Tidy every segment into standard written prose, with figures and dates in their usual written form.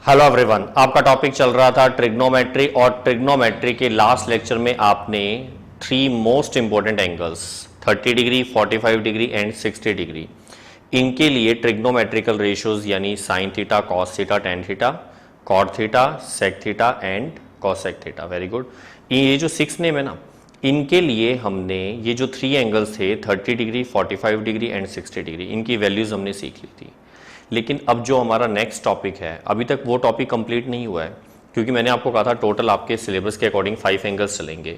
Hello everyone, आपका topic चल रहा था ट्रिग्नोमेट्री और ट्रिग्नोमेट्री के लास्ट लेक्चर में आपने three most important angles 30 degree, 45 degree and 60 degree, इनके लिए ट्रिग्नोमेट्रिकल रेशियोज यानी sine theta, cos theta, tan theta, cot theta, sec theta and cosec theta. Very good. ये जो 6 नेम है ना, इनके लिए हमने ये जो थ्री एंगल्स थे 30 डिग्री, 45 डिग्री एंड 60 डिग्री, इनकी वैल्यूज हमने सीख ली थी। लेकिन अब जो हमारा नेक्स्ट टॉपिक है, अभी तक वो टॉपिक कंप्लीट नहीं हुआ है, क्योंकि मैंने आपको कहा था टोटल आपके सिलेबस के अकॉर्डिंग 5 एंगल्स चलेंगे,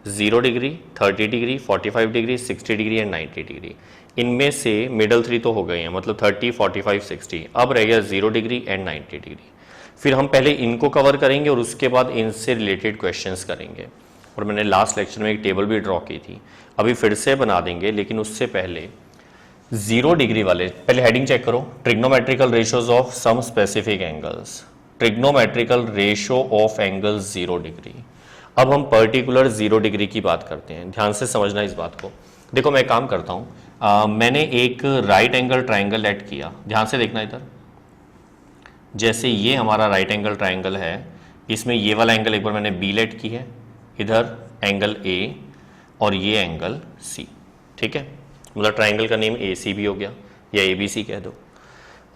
0 degree, 30 degree, 45 degree, 60 degree and 90 degree. इनमें से मिडल 3 तो हो गए हैं, मतलब 30, 45, 60। अब रह गया 0 डिग्री एंड 90 डिग्री। फिर हम पहले इनको कवर करेंगे और उसके बाद इनसे रिलेटेड क्वेश्चंस करेंगे। और मैंने लास्ट लेक्चर में एक टेबल भी ड्रॉ की थी, अभी फिर से बना देंगे, लेकिन उससे पहले 0 डिग्री वाले पहले हेडिंग चेक करो, trigonometrical ratios of some specific angles, trigonometrical ratio of angles 0 degree. अब हम पर्टिकुलर 0 डिग्री की बात करते हैं, ध्यान से समझना इस बात को। देखो मैं काम करता हूं, मैंने एक राइट एंगल ट्राइंगल लेट किया, ध्यान से देखना इधर। जैसे ये हमारा राइट एंगल ट्राइंगल है, इसमें ये वाला एंगल एक बार मैंने बी लेट की है, इधर एंगल ए और ये एंगल सी। ठीक है, मतलब ट्राइंगल का नेम ए सी भी हो गया या ए बी सी कह दो।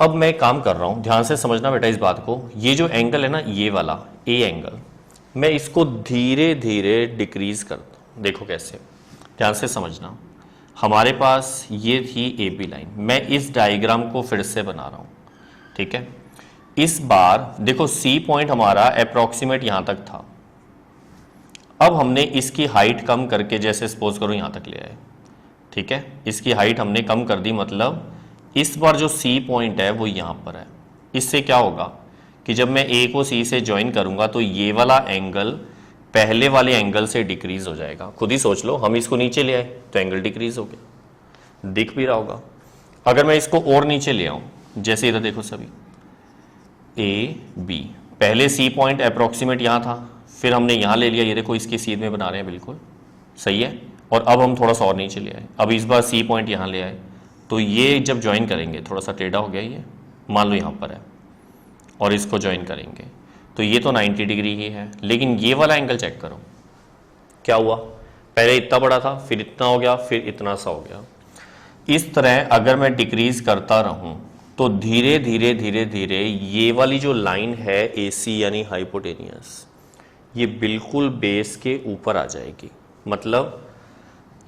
अब मैं काम कर रहा हूं, ध्यान से समझना बेटा इस बात को। ये जो एंगल है ना, ये वाला ए एंगल, मैं इसको धीरे धीरे डिक्रीज करता हूं। देखो कैसे, ध्यान से समझना। हमारे पास ये थी ए बी लाइन, मैं इस डायग्राम को फिर से बना रहा हूं। ठीक है, इस बार देखो सी पॉइंट हमारा अप्रोक्सीमेट यहां तक था। अब हमने इसकी हाइट कम करके, जैसे सपोज करो यहां तक ले आए। ठीक है, इसकी हाइट हमने कम कर दी, मतलब इस बार जो सी पॉइंट है वो यहां पर है। इससे क्या होगा कि जब मैं ए को सी से ज्वाइन करूंगा तो ये वाला एंगल पहले वाले एंगल से डिक्रीज हो जाएगा। खुद ही सोच लो, हम इसको नीचे ले आए तो एंगल डिक्रीज हो गया, दिख भी रहा होगा। अगर मैं इसको और नीचे ले आऊं, जैसे इधर देखो सभी, ए बी, पहले सी पॉइंट अप्रोक्सीमेट यहां था, फिर हमने यहां ले लिया, ये देखो इसकी सीध में बना रहे हैं, बिल्कुल सही है। और अब हम थोड़ा सा और नीचे ले आए, अब इस बार सी पॉइंट यहाँ ले आए, तो ये जब ज्वाइन करेंगे, थोड़ा सा टेढ़ा हो गया ये, मान लो यहाँ पर है, और इसको ज्वाइन करेंगे तो ये तो 90 डिग्री ही है। लेकिन ये वाला एंगल चेक करो क्या हुआ, पहले इतना बड़ा था, फिर इतना हो गया, फिर इतना सा हो गया। इस तरह अगर मैं डिक्रीज करता रहूं तो धीरे धीरे धीरे धीरे ये वाली जो लाइन है ए सी यानी हाइपोटेनियस, ये बिल्कुल बेस के ऊपर आ जाएगी। मतलब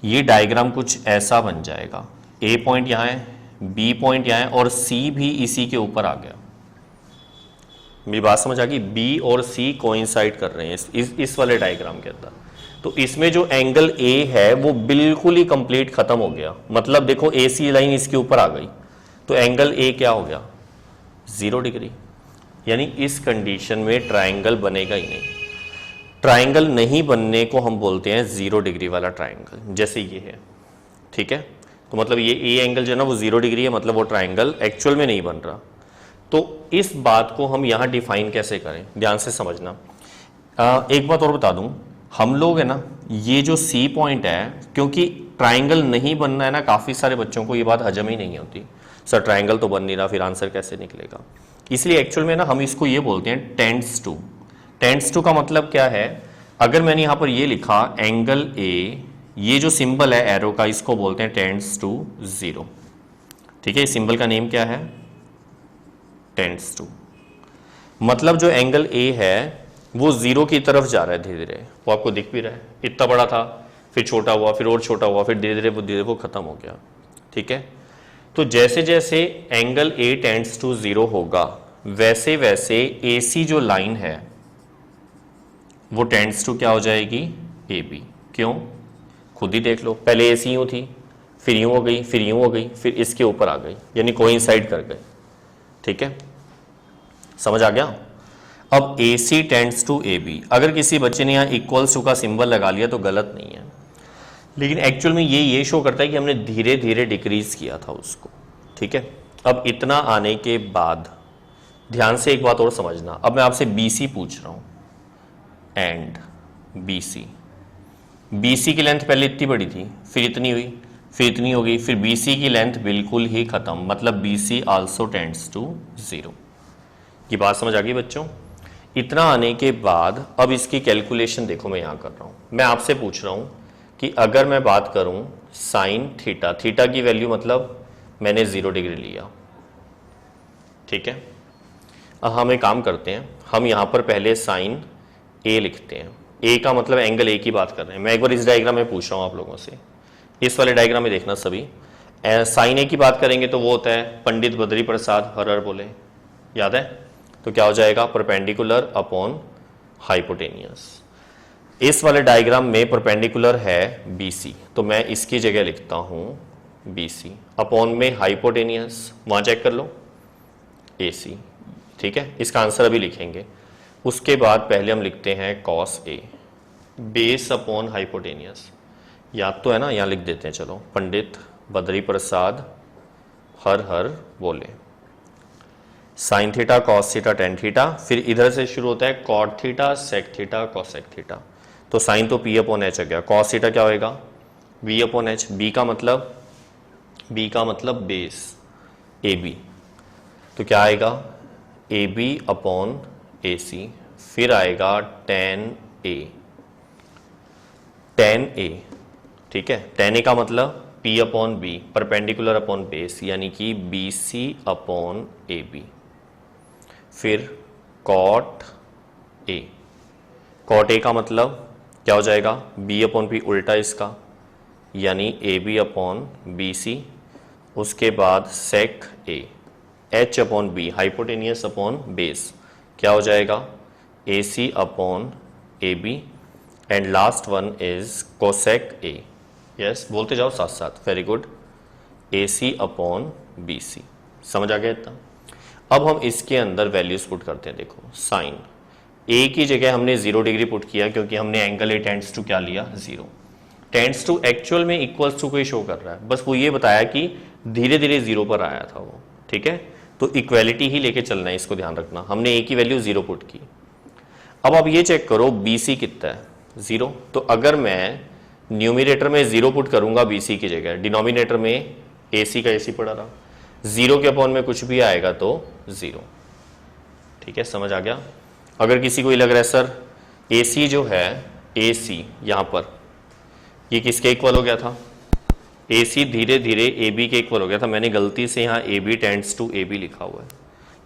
ये डायग्राम कुछ ऐसा बन जाएगा, ए पॉइंट यहाँ है, बी पॉइंट यहाँ है और सी भी इसी के ऊपर आ गया। मेरी बात समझ आ गई, बी और सी कोइंसाइड कर रहे हैं इस वाले डायग्राम के अंदर। तो इसमें जो एंगल ए है वो बिल्कुल ही कंप्लीट खत्म हो गया। मतलब देखो ए सी लाइन इसके ऊपर आ गई, तो एंगल ए क्या हो गया, 0 डिग्री। यानी इस कंडीशन में ट्राइंगल बनेगा ही नहीं। ट्राइंगल नहीं बनने को हम बोलते हैं 0 डिग्री वाला ट्राइंगल, जैसे ये है। ठीक है, तो मतलब ये ए एंगल जो है ना वो 0 डिग्री है, मतलब वो ट्राइंगल एक्चुअल में नहीं बन रहा। तो इस बात को हम यहाँ डिफाइन कैसे करें, ध्यान से समझना। एक बात और बता दूं, हम लोग है ना, ये जो सी पॉइंट है, क्योंकि ट्राइंगल नहीं बनना है ना, काफ़ी सारे बच्चों को ये बात हजम ही नहीं होती, सर ट्राइंगल तो बन नहीं रहा, फिर आंसर कैसे निकलेगा। इसलिए एक्चुअल में ना हम इसको ये बोलते हैं टेंड्स टू। टेंड्स टू का मतलब क्या है, अगर मैंने यहां पर ये लिखा एंगल ए, ये जो सिंबल है एरो का, इसको बोलते हैं टेंड्स टू 0। ठीक है, इस सिंबल का नेम क्या है, टेंड्स टू। मतलब जो एंगल ए है वो 0 की तरफ जा रहा है धीरे धीरे, वो आपको दिख भी रहा है, इतना बड़ा था, फिर छोटा हुआ, फिर और छोटा हुआ, फिर धीरे धीरे वो खत्म हो गया। ठीक है, तो जैसे जैसे एंगल ए टेंड्स टू 0 होगा, वैसे वैसे ए सी जो लाइन है वो टेंड्स टू क्या हो जाएगी, ए बी। क्यों, खुद ही देख लो, पहले ए सी यूं थी, फिर यूं हो गई, फिर यूं हो गई, फिर इसके ऊपर आ गई, यानी कोइंसाइड कर गए। ठीक है, समझ आ गया। अब ए C tends to A B, अगर किसी बच्चे ने यहाँ इक्वल्स टू का सिंबल लगा लिया तो गलत नहीं है, लेकिन एक्चुअल में ये शो करता है कि हमने धीरे धीरे डिक्रीज किया था उसको। ठीक है, अब इतना आने के बाद ध्यान से एक बात और समझना। अब मैं आपसे बी सी पूछ रहा हूं, एंड BC, BC की लेंथ पहले इतनी बड़ी थी, फिर इतनी हुई, फिर इतनी हो गई, फिर BC की लेंथ बिल्कुल ही खत्म, मतलब BC आल्सो टेंड्स टू 0। ये बात समझ आ गई बच्चों? इतना आने के बाद अब इसकी कैलकुलेशन देखो मैं यहां कर रहा हूं। मैं आपसे पूछ रहा हूं कि अगर मैं बात करूं साइन थीटा, थीटा की वैल्यू मतलब मैंने 0 डिग्री लिया, ठीक है। अब हम एक काम करते हैं, हम यहां पर पहले साइन ए लिखते हैं। ए का मतलब एंगल ए की बात कर रहे हैं। मैं एक बार इस डायग्राम में पूछ रहा हूं आप लोगों से, इस वाले डायग्राम में देखना सभी। साइन ए की बात करेंगे तो वो होता है पंडित बद्री प्रसाद हर हर बोले, याद है? तो क्या हो जाएगा? Perpendicular upon hypotenuse. इस वाले डायग्राम में परपेंडिकुलर है बीसी, तो मैं इसकी जगह लिखता हूं बीसी, अपॉन में हाइपोटेनियस, वहां चेक कर लो एसी, ठीक है। इसका आंसर अभी लिखेंगे। उसके बाद पहले हम लिखते हैं cos A, base upon hypotenuse, याद तो है ना? यहां लिख देते हैं, चलो, पंडित बद्री प्रसाद हर हर बोले, sine theta cos theta tan theta, फिर इधर से शुरू होता है cot theta sec theta cosec theta. तो साइन तो पी अपॉन एच आ गया, कॉस थीटा क्या होएगा? We upon H. बी का मतलब बेस ए बी, तो क्या आएगा? ए बी अपॉन ए सी, फिर आएगा टेन ए, ठीक है। टेन ए का मतलब P upon B, perpendicular upon base, यानी कि B C upon A B, फिर कॉट ए, का मतलब क्या हो जाएगा? B अपॉन पी, उल्टा इसका, यानी A B upon B C. उसके बाद sec A, H upon B, hypotenuse upon base, क्या हो जाएगा? A C upon A B, and last one is cosec A. Yes, बोलते जाओ साथ साथ, very good, A C upon B C. समझ आ गया इतना? अब हम इसके अंदर वैल्यूज पुट करते हैं। देखो साइन ए की जगह हमने 0 डिग्री पुट किया क्योंकि हमने एंगल ए टेंड्स टू क्या लिया? 0। टेंड्स टू एक्चुअल में इक्वल्स टू को ही शो कर रहा है, बस वो ये बताया कि धीरे धीरे 0 पर आया था वो, ठीक है। तो इक्वेलिटी ही लेके चलना है, इसको ध्यान रखना। हमने ए की वैल्यू 0 पुट की। अब आप ये चेक करो बी सी कितना है? 0। तो अगर मैं न्यूमिनेटर में 0 पुट करूंगा बी सी की जगह, डिनोमिनेटर में ए सी का ए सी पड़ा रहा, 0 के अपॉन में कुछ भी आएगा तो 0, ठीक है। समझ आ गया? अगर किसी को ये लग रहा है सर ए सी जो है, ए सी यहां पर ये किसके इक्वल हो गया था? ए सी धीरे धीरे ए बी के इक्वल हो गया था। मैंने गलती से यहां A B tends to A B लिखा हुआ है,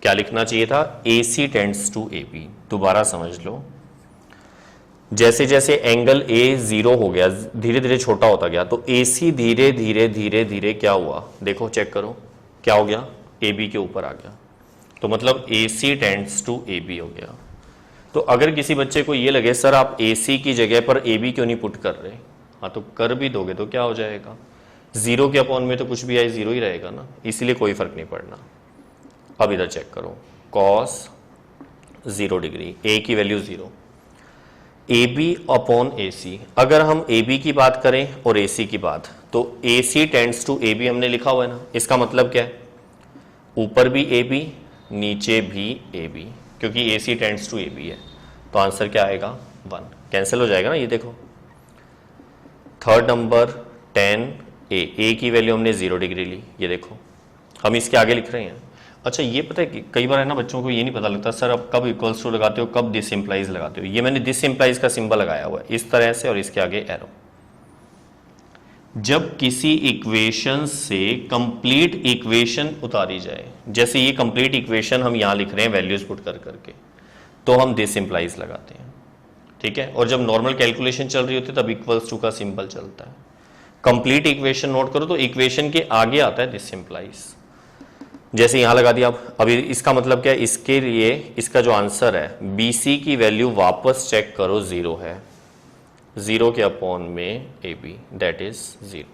क्या लिखना चाहिए था? A C tends to A B. दोबारा समझ लो, जैसे जैसे एंगल ए 0 हो गया, धीरे धीरे छोटा होता गया, तो ए सी धीरे धीरे धीरे धीरे क्या हुआ? देखो चेक करो, क्या हो गया? ए बी के ऊपर आ गया। तो मतलब ए C tends to A B हो गया। तो अगर किसी बच्चे को ये लगे सर आप ए सी की जगह पर ए बी क्यों नहीं पुट कर रहे, हाँ तो कर भी दोगे तो क्या हो जाएगा? 0 के अपॉन में तो कुछ भी आए 0 ही रहेगा ना, इसलिए कोई फर्क नहीं पड़ना। अब इधर चेक करो, कॉस 0 डिग्री, ए की वैल्यू 0, ए बी अपॉन ए सी। अगर हम ए बी की बात करें और ए सी की बात, तो ए C tends to A B हमने लिखा हुआ है ना, इसका मतलब क्या है? ऊपर भी ए बी, नीचे भी ए बी, क्योंकि ए C tends to A B है। तो आंसर क्या आएगा? 1। कैंसिल हो जाएगा ना, ये देखो। थर्ड नंबर 10 ए की वैल्यू हमने 0 डिग्री ली, ये देखो हम इसके आगे लिख रहे हैं। अच्छा ये पता है कि कई बार है ना बच्चों को ये नहीं पता लगता सर अब कब इक्वल्स टू लगाते हो, कब दिस इंप्लाइज लगाते हो। ये मैंने दिस इंप्लाइज का सिंबल लगाया हुआ है इस तरह से और इसके आगे एरो। जब किसी इक्वेशन से कंप्लीट इक्वेशन उतारी जाए, जैसे ये कंप्लीट इक्वेशन हम यहां लिख रहे हैं वैल्यूज पुट कर करके, तो हम दिस इंप्लाइज लगाते हैं, ठीक है। और जब नॉर्मल कैलकुलेशन चल रही होती है तब इक्वल्स टू का सिंबल चलता है। कंप्लीट इक्वेशन नोट करो तो इक्वेशन के आगे आता है दिस इंप्लाइज, जैसे यहां लगा दिया। अभी इसका मतलब क्या है? इसके लिए इसका जो आंसर है बी सी की वैल्यू वापस चेक करो 0 है, 0 के अपॉन में ए बी दैट इज 0,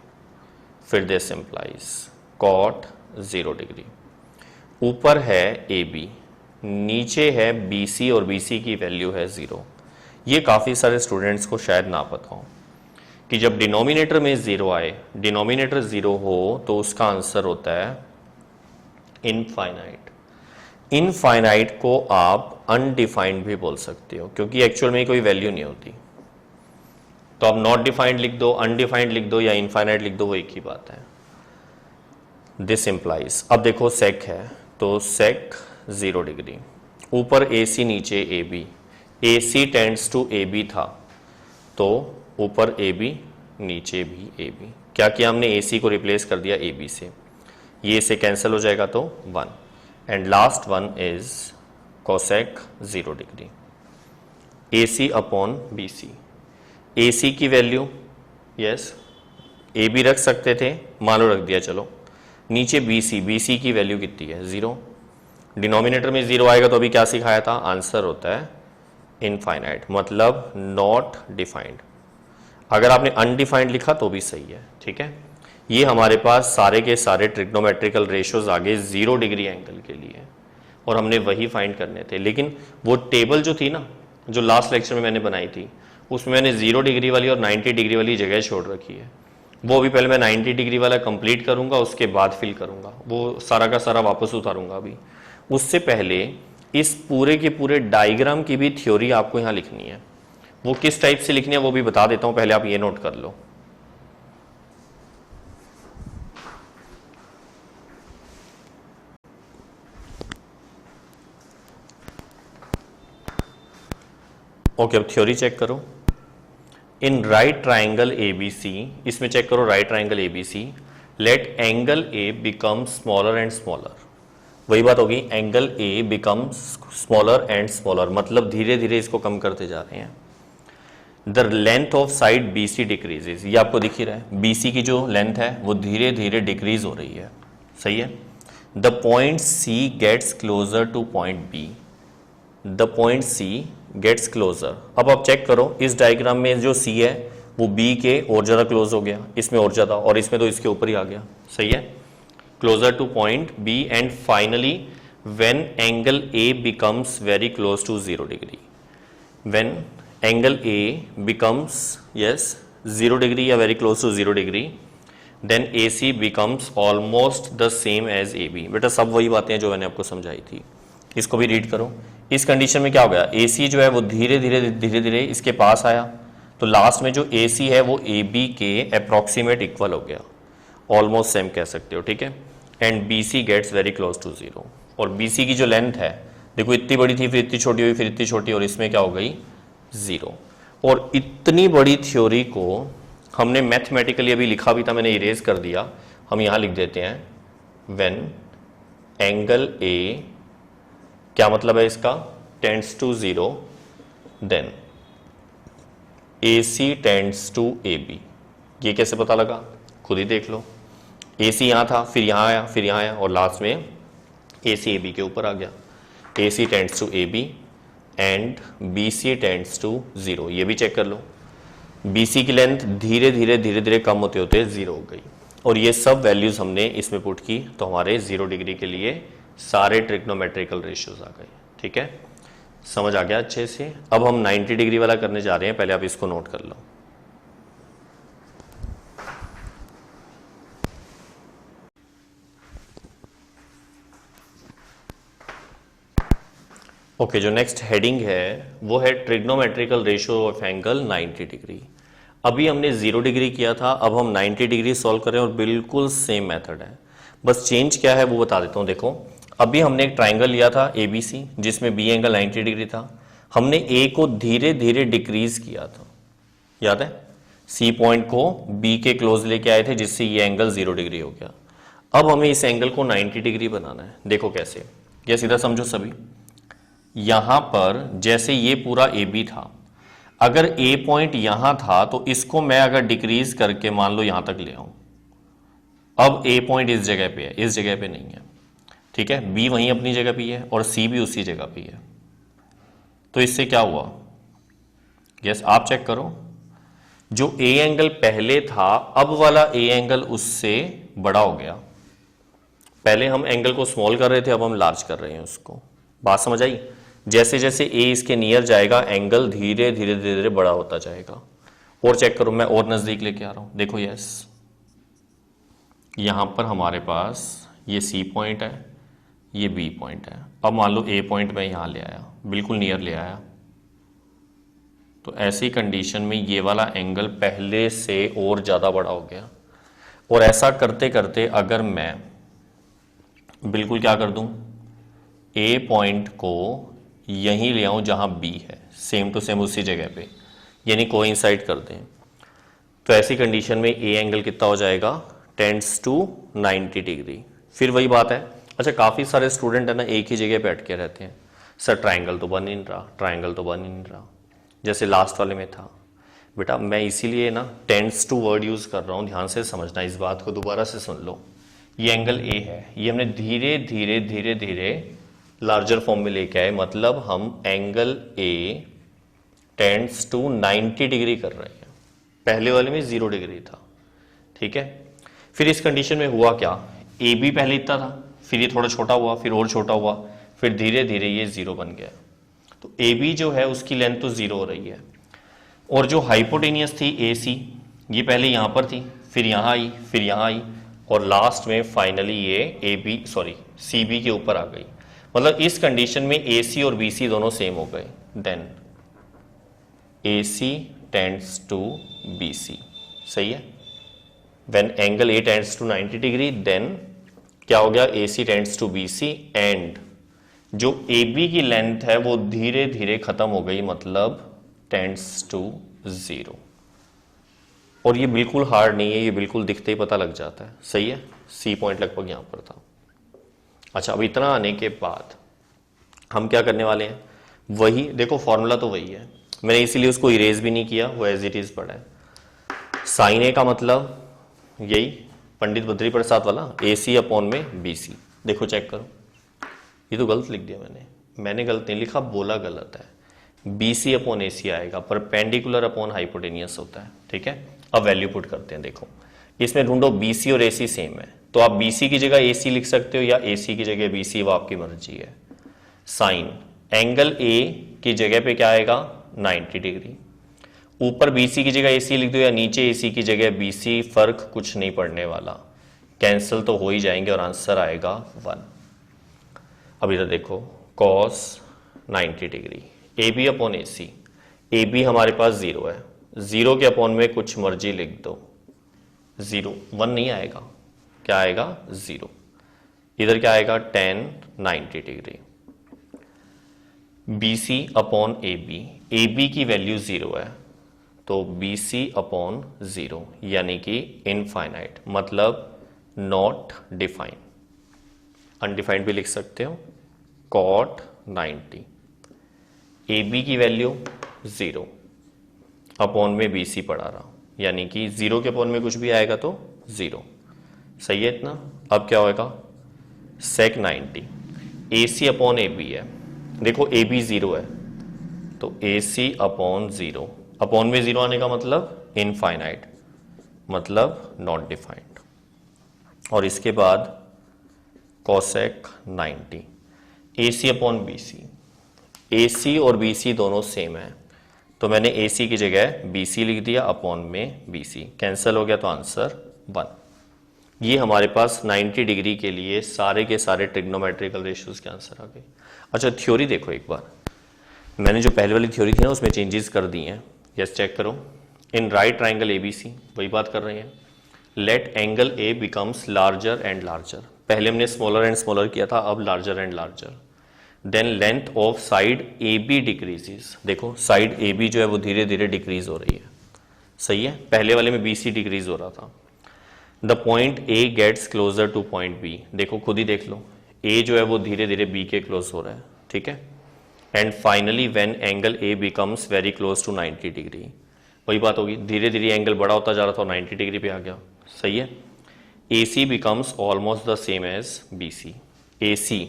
फिर दिस इंप्लाइज कॉट 0 डिग्री। ऊपर है ए बी, नीचे है बी सी और बी सी की वैल्यू है 0। ये काफ़ी सारे स्टूडेंट्स को शायद ना पता हो कि जब डिनोमिनेटर में 0 आए, डिनोमिनेटर 0 हो तो उसका आंसर होता है इनफाइनाइट। इनफाइनाइट को आप अनडिफाइंड भी बोल सकते हो क्योंकि एक्चुअल में कोई वैल्यू नहीं होती। तो आप नॉट डिफाइंड लिख दो, अनडिफाइंड लिख दो या इनफाइनाइट लिख दो, वो एक ही बात है। दिस इंप्लाइज, अब देखो सेक है तो सेक 0 डिग्री, ऊपर AC नीचे AB, AC tends to AB था तो ऊपर AB नीचे भी AB। क्या किया हमने, AC को रिप्लेस कर दिया AB से, ये से कैंसिल हो जाएगा तो 1 and last one is cosec 0 degree AC upon BC। AC की वैल्यू यस AB रख सकते थे, मान लो रख दिया, चलो नीचे BC की वैल्यू कितनी है 0, डिनोमिनेटर में 0 आएगा तो अभी क्या सिखाया था, आंसर होता है इनफाइनाइट, मतलब नॉट डिफाइंड। अगर आपने अनडिफाइंड लिखा तो भी सही है, ठीक है। ये हमारे पास सारे के सारे ट्रिग्नोमेट्रिकल रेशियोज आगे 0 डिग्री एंगल के लिए और हमने वही फाइंड करने थे। लेकिन वो टेबल जो थी ना, जो लास्ट लेक्चर में मैंने बनाई थी, उसमें मैंने 0 डिग्री वाली और 90 डिग्री वाली जगह छोड़ रखी है। वो अभी पहले मैं 90 डिग्री वाला कंप्लीट करूंगा, उसके बाद फिल करूंगा, वो सारा का सारा वापस उतारूंगा अभी। उससे पहले इस पूरे के पूरे डायग्राम की भी थ्योरी आपको यहाँ लिखनी है। वो किस टाइप से लिखनी है वो भी बता देता हूं, पहले आप ये नोट कर लो। ओके, अब थ्योरी चेक करो। इन राइट ट्राइंगल ABC, इसमें चेक करो right triangle ABC, late angle A become smaller and smaller. वही बात होगी, angle A becomes smaller and smaller, मतलब धीरे धीरे इसको कम करते जा रहे हैं। The length of side BC decreases, ये आपको दिख ही रहा है, BC की जो लेंथ है वो धीरे धीरे डिक्रीज हो रही है, सही है। The point C gets closer to point B, the point C gets closer. अब आप चेक करो, इस डायग्राम में जो C है वो B के और ज़्यादा क्लोज हो गया, इसमें और ज़्यादा, और इसमें तो इसके ऊपर ही आ गया, सही है। Closer to point B and finally when angle A becomes very close to 0 degree, when angle A becomes yes 0 degree या very close to 0 degree, then AC becomes almost the same as AB। बेटा सब वही बातें हैं जो मैंने आपको समझाई थी, इसको भी रीड करो। इस कंडीशन में क्या हो गया, AC जो है वो धीरे धीरे इसके पास आया, तो लास्ट में जो AC है वो AB के अप्रॉक्सीमेट इक्वल हो गया, ऑलमोस्ट सेम कह सकते हो, ठीक है। And BC gets very close to 0, और BC की जो लेंथ है देखो इतनी बड़ी थी, फिर इतनी छोटी हुई, फिर इतनी छोटी, और इसमें क्या हो गई 0। और इतनी बड़ी थ्योरी को हमने मैथमेटिकली अभी लिखा भी था, मैंने इरेज कर दिया, हम यहां लिख देते हैं व्हेन एंगल A, क्या मतलब है इसका, tends to 0, then AC tends to AB। ये कैसे पता लगा, खुद ही देख लो, AC यहां था, फिर यहां आया, फिर यहां आया, और लास्ट में AC AB के ऊपर आ गया। AC tends to AB and BC tends to 0, ये भी चेक कर लो। BC की लेंथ धीरे धीरे कम होते होते 0 हो गई, और ये सब वैल्यूज हमने इसमें पुट की, तो हमारे 0 डिग्री के लिए सारे ट्रिग्नोमेट्रिकल रेशियोज आ गए, ठीक है। समझ आ गया अच्छे से। अब हम 90 डिग्री वाला करने जा रहे हैं, पहले आप इसको नोट कर लो। ओके, जो नेक्स्ट हेडिंग है वो है trigonometrical ratio of angle 90 degree. अभी हमने 0 डिग्री किया था, अब हम 90 डिग्री सॉल्व कर रहे हैं, और बिल्कुल सेम मेथड है, बस चेंज क्या है वो बता देता हूं। देखो अभी हमने एक ट्राइंगल लिया था ABC, जिसमें B एंगल 90 डिग्री था, हमने A को धीरे धीरे डिक्रीज किया था, याद है, C पॉइंट को B के क्लोज लेके आए थे, जिससे ये एंगल 0 डिग्री हो गया। अब हमें इस एंगल को 90 डिग्री बनाना है। देखो कैसे, ये सीधा समझो सभी। यहां पर जैसे ये पूरा AB था, अगर A पॉइंट यहां था तो इसको मैं अगर डिक्रीज करके मान लो यहां तक ले आऊं, अब A पॉइंट इस जगह पे है, इस जगह पे नहीं है, ठीक है। B वहीं अपनी जगह पे है और C भी उसी जगह पे है, तो इससे क्या हुआ, यस आप चेक करो, जो A एंगल पहले था अब वाला A एंगल उससे बड़ा हो गया। पहले हम एंगल को स्मॉल कर रहे थे, अब हम लार्ज कर रहे हैं उसको। बात समझ आई, जैसे जैसे A इसके नियर जाएगा एंगल धीरे धीरे बड़ा होता जाएगा। और चेक करो, मैं और नजदीक लेके आ रहा हूं, देखो यस, यहां पर हमारे पास ये C पॉइंट है, ये B पॉइंट है। अब मान लो A पॉइंट मैं यहां ले आया, बिल्कुल नियर ले आया, तो ऐसी कंडीशन में ये वाला एंगल पहले से और ज्यादा बड़ा हो गया। और ऐसा करते करते अगर मैं बिल्कुल क्या कर दूं, A पॉइंट को यहीं ले आऊं जहां बी है, सेम टू सेम उसी जगह पे, यानी कोइंसाइड कर दें। तो ऐसी कंडीशन में ए एंगल कितना हो जाएगा, टेंड्स टू 90 डिग्री। फिर वही बात है, अच्छा काफ़ी सारे स्टूडेंट है ना एक ही जगह पे अटके रहते हैं, सर ट्राइंगल तो बन ही नहीं रहा, ट्राइंगल तो बन ही नहीं रहा, जैसे लास्ट वाले में था। बेटा मैं इसीलिए ना टेंड्स टू वर्ड यूज़ कर रहा हूँ, ध्यान से समझना, इस बात को दोबारा से सुन लो। ये एंगल ए है, ये हमने धीरे धीरे धीरे धीरे लार्जर फॉर्म में लेके आए, मतलब हम angle A tends to 90 degree कर रहे हैं। पहले वाले में 0 डिग्री था, ठीक है। फिर इस कंडीशन में हुआ क्या, ए बी पहले इतना था, फिर ये थोड़ा छोटा हुआ, फिर और छोटा हुआ, फिर धीरे धीरे ये 0 बन गया। तो ए बी जो है उसकी लेंथ तो 0 हो रही है, और जो हाइपोटेनियस थी ए सी, ये पहले यहाँ पर थी, फिर यहाँ आई, फिर यहाँ आई, और लास्ट में फाइनली ये A B sorry C B के ऊपर आ गई। मतलब इस कंडीशन में ए सी और बी सी दोनों सेम हो गए। Then A C tends to B C, सही है। When angle A tends to 90 degree, then क्या हो गया, A C tends to B C, and जो ए बी की लेंथ है वो धीरे धीरे खत्म हो गई, मतलब टेंड्स टू 0। और ये बिल्कुल हार्ड नहीं है, ये बिल्कुल दिखते ही पता लग जाता है, सही है। सी पॉइंट लगभग यहां पर था। अच्छा अब इतना आने के बाद हम क्या करने वाले हैं, वही देखो फॉर्मूला तो वही है, मैंने इसीलिए उसको इरेज भी नहीं किया, वो एज इट इज पड़ा है। साइन ए का मतलब यही पंडित बद्री प्रसाद वाला ए सी अपॉन में बी सी। देखो चेक करो, ये तो गलत लिख दिया मैंने गलत नहीं लिखा, बोला गलत है। बी सी अपॉन ए सी आएगा, परपेंडिकुलर अपॉन हाइपोटेनियस होता है, ठीक है। अब वैल्यू पुट करते हैं, देखो इसमें ढूंढो बी सी और ए सी सेम है, तो आप बी सी की जगह ए सी लिख सकते हो या ए सी की जगह बी सी, वो आपकी मर्जी है। साइन एंगल ए की जगह पे क्या आएगा, 90 डिग्री। ऊपर BC की जगह AC लिख दो या नीचे AC की जगह BC, फर्क कुछ नहीं पड़ने वाला, कैंसिल तो हो ही जाएंगे और आंसर आएगा 1। अब इधर देखो cos 90 degree, AB upon AC, AB हमारे पास 0 है, 0 के अपॉन में कुछ मर्जी लिख दो, 0 1 नहीं आएगा, क्या आएगा 0। इधर क्या आएगा tan 90 degree. BC upon AB, AB की वैल्यू 0 है, तो BC अपॉन 0 यानी कि इनफाइनाइट, मतलब नॉट डिफाइन, अनडिफाइंड भी लिख सकते हो। cot 90, AB की वैल्यू 0 अपॉन में BC पढ़ा रहा, यानी कि 0 के अपॉन में कुछ भी आएगा तो 0, सही है इतना। अब क्या होगा, sec 90, AC अपॉन AB है, देखो AB 0 है, तो AC अपॉन 0, अपॉन में 0 आने का मतलब इनफाइनाइट, मतलब नॉट डिफाइंड। और इसके बाद cosec 90, AC upon BC, AC और BC दोनों सेम है, तो मैंने AC की जगह BC लिख दिया, अपॉन में BC, कैंसिल हो गया तो आंसर 1। ये हमारे पास 90 डिग्री के लिए सारे के सारे ट्रिग्नोमेट्रिकल रेशियोज के आंसर आ गए। अच्छा थ्योरी देखो एक बार, मैंने जो पहले वाली थ्योरी थी ना उसमें चेंजेस कर दी हैं, यस चेक करो। इन राइट ट्राइंगल ABC, वही बात कर रहे हैं, let angle A becomes larger and larger, पहले हमने स्मॉलर एंड स्मॉलर किया था, अब larger and larger. Then length of side AB decreases, देखो साइड AB जो है वो धीरे धीरे डिक्रीज हो रही है, सही है, पहले वाले में BC डिक्रीज हो रहा था। The point A gets closer to point B, देखो खुद ही देख लो, A जो है वो धीरे धीरे B के क्लोज हो रहा है, ठीक है। And finally when angle A becomes very close to 90 degree, वही बात होगी, धीरे धीरे एंगल बड़ा होता जा रहा था, 90 डिग्री पे आ गया, सही है। AC becomes almost the same as BC, AC